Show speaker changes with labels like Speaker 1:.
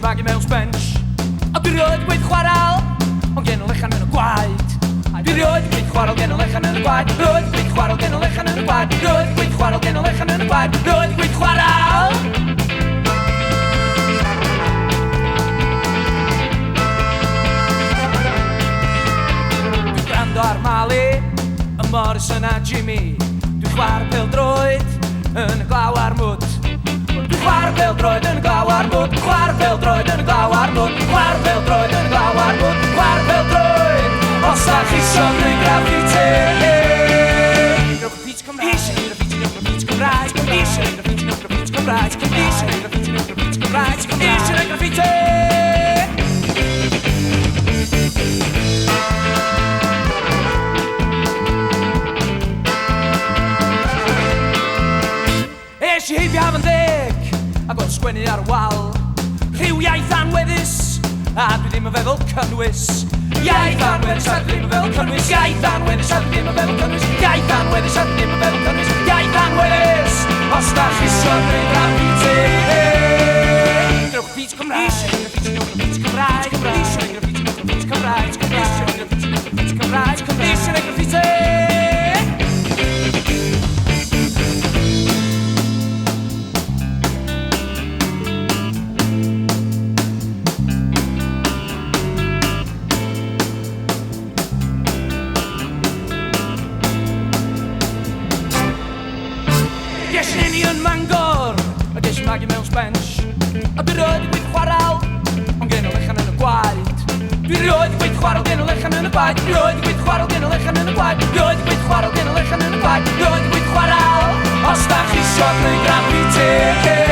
Speaker 1: magu mewn sbench. A dwi rioed gweud chwaral, ond gen o lechan mewn y gwaed. Dwi rioed gweud chwaral gen o lechan mewn y gwaed. Rioed gweud chwaral gen o lechan mewn y gwaed. Rioed gweud chwaral gen o lechan mewn y gwaed. Rioed gweud chwaral. Dwi'n gwrando ar Mali, y Morrison a Jimmy. Dwi'n chwarae pêl-droed yn y glaw ar mwd. Dwi'n chwarae pêl-droed yn y glaw ar mwd. Chwarae pêl-droed yn y glaw ar mwd. Chwarae pêl-droed yn y glaw ar mwd. Chwarae pêl-droed os da chi isio gwneud graffiti. Rowch y beats Cymraeg. Isio gwneud graffiti, rowch y beats Cymraeg. Isio gwneud graffiti, rowch y beats Cymraeg. Isio gwneud graffiti, rowch y beats Cymraeg. Isio gwneud graffiti. Es I heibio am yn ddeg a gweld sgwennu ar y wal. Rhyw iaith anweddus a dwi ddim yn feddwl cynnwys. Iaith anweddus a dwi ddim yn feddwl cynnwys. Iaith anweddus a dwi ddim yn feddwl cynnwys. Iaith anweddus a dwi ddim yn feddwl cynnwys. Iaith anweddus os da chi isio gwneud graffiti. Rowch y beats Cymraeg. Isio gwneud graffiti, rowch y beats Cymraeg. Isio gwneud graffiti, rowch y beats Cymraeg. Isio gwneud graffiti, rowch y beats Cymraeg. Isio gwneud graffiti. Ges i nini yn Mangor, a ges i magu mewn sbench. A dwi rioed gweud chwaral, ond gen o lechan yn y gwaed. Dwi rioed gweud chwaral gen o lechan yn y gwaed. Rioed gweud chwaral gen o lechan yn y gwaed. Rioed gweud chwaral gen o lechan yn y gwaed. Rioed gweud chwaral os da chi isio gwneud graffiti.